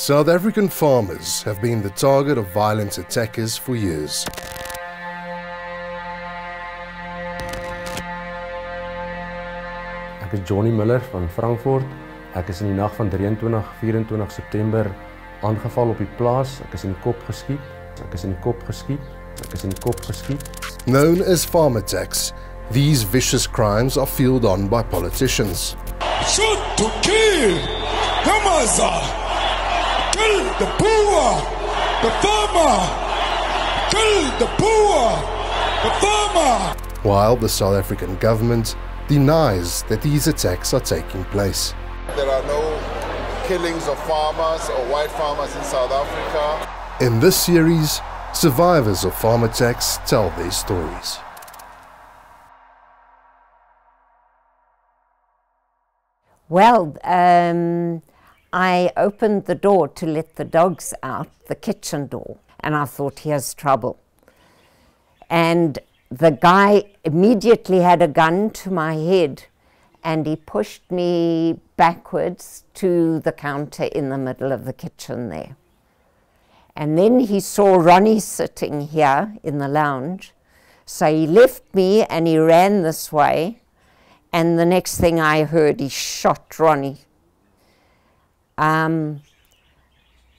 South African farmers have been the target of violent attackers for years. Ek is Johnny Miller van Frankfurt. Ek is in die nag van 23-24 September aangeval op die plaas. Ek is in die kop geskiet. Ek is in die kop geskiet. Ek is in die kop geskiet. Known as farm attacks, these vicious crimes are fueled on by politicians. Shoot to kill! Hamaza! Kill the poor! The farmer! Kill the poor! The farmer! While the South African government denies that these attacks are taking place. There are no killings of farmers or white farmers in South Africa. In this series, survivors of farm attacks tell their stories. Well, I opened the door to let the dogs out, the kitchen door, and I thought, here's trouble. And the guy immediately had a gun to my head, and he pushed me backwards to the counter in the middle of the kitchen there. And then he saw Ronnie sitting here in the lounge, so he left me and he ran this way. And the next thing I heard, he shot Ronnie.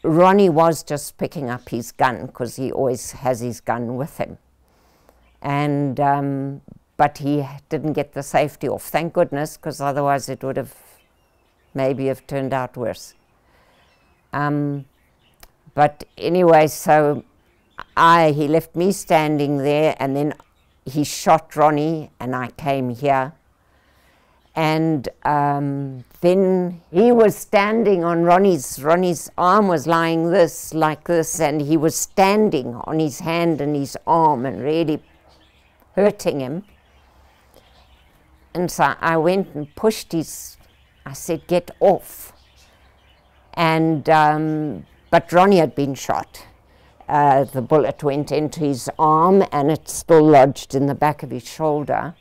Ronnie was just picking up his gun because he always has his gun with him. And, but he didn't get the safety off, thank goodness, because otherwise it would have maybe have turned out worse. But anyway, so he left me standing there, and then he shot Ronnie, and I came here. And then he was standing on Ronnie's arm was lying like this, and he was standing on his hand and his arm and really hurting him. And so I went and pushed I said, get off. And, but Ronnie had been shot. The bullet went into his arm and it's still lodged in the back of his shoulder.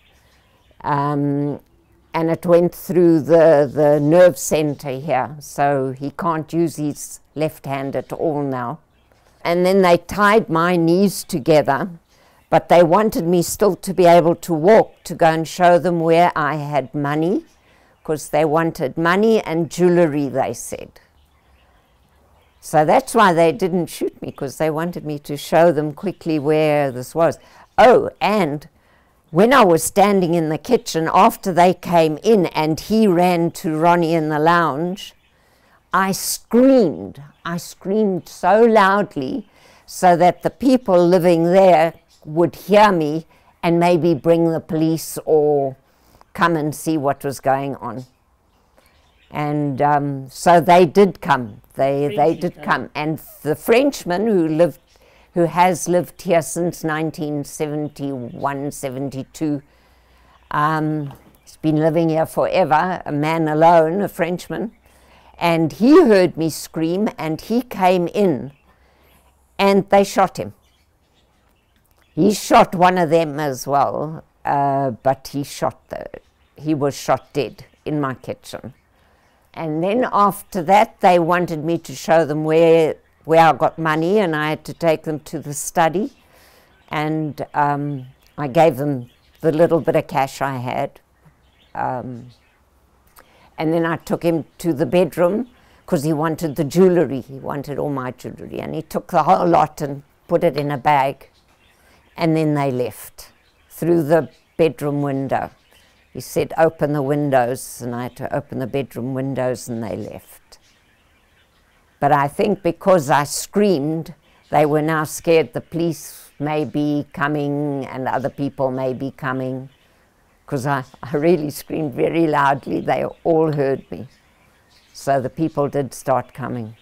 And it went through the nerve center here, so he can't use his left hand at all now. And then they tied my knees together, but they wanted me still to be able to walk, to go and show them where I had money, because they wanted money and jewelry, they said. So that's why they didn't shoot me, because they wanted me to show them quickly where this was. Oh, and when I was standing in the kitchen, after they came in and he ran to Ronnie in the lounge, I screamed. I screamed so loudly so that the people living there would hear me and maybe bring the police or come and see what was going on. And so they did come. They did come. And the Frenchman who has lived here since 1971, 72. He's been living here forever, a man alone, a Frenchman. And he heard me scream and he came in and they shot him. He shot one of them as well, but he was shot dead in my kitchen. And then after that, they wanted me to show them where I got money, and I had to take them to the study, and I gave them the little bit of cash I had, and then I took him to the bedroom because he wanted the jewelry. He wanted all my jewelry, and he took the whole lot and put it in a bag, and then they left through the bedroom window. He said, open the windows, and I had to open the bedroom windows, and they left. But I think because I screamed, they were now scared the police may be coming and other people may be coming. Because I really screamed very loudly, they all heard me. So the people did start coming.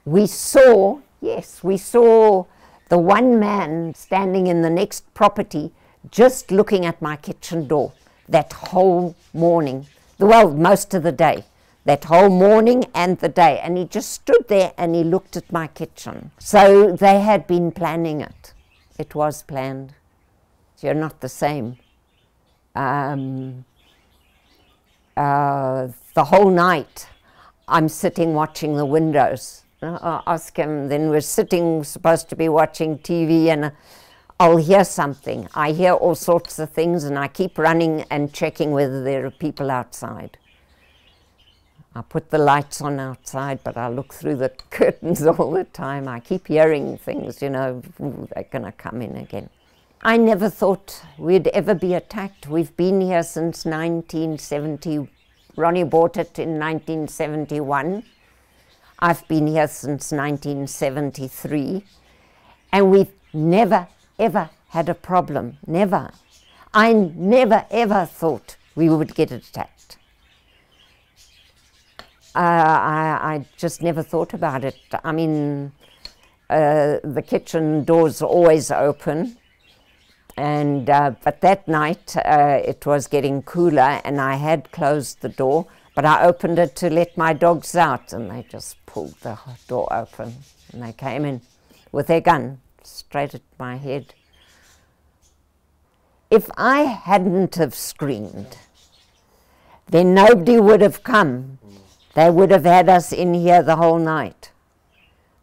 We saw the one man standing in the next property just looking at my kitchen door that whole morning, well, most of the day. That whole morning and the day, and he just stood there and he looked at my kitchen. So they had been planning it. It was planned. So you're not the same. The whole night I'm sitting watching the windows. I'll ask him, then we're sitting, supposed to be watching TV, and I'll hear something. I hear all sorts of things, and I keep running and checking whether there are people outside. I put the lights on outside, but I look through the curtains all the time. I keep hearing things, you know, they're going to come in again. I never thought we'd ever be attacked. We've been here since 1970. Ronnie bought it in 1971. I've been here since 1973. And we've never, ever had a problem. Never. I never, ever thought we would get attacked. I just never thought about it. I mean, the kitchen doors are always open. And but that night it was getting cooler, and I had closed the door, but I opened it to let my dogs out, and they just pulled the door open, and they came in with their gun straight at my head. If I hadn't have screamed, then nobody would have come. They would have had us in here the whole night.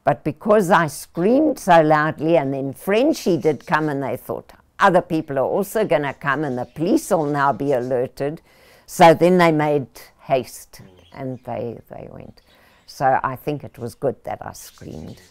But because I screamed so loudly, and then Frenchie did come, and they thought, other people are also going to come, and the police will now be alerted. So then they made haste, and they went. So I think it was good that I screamed.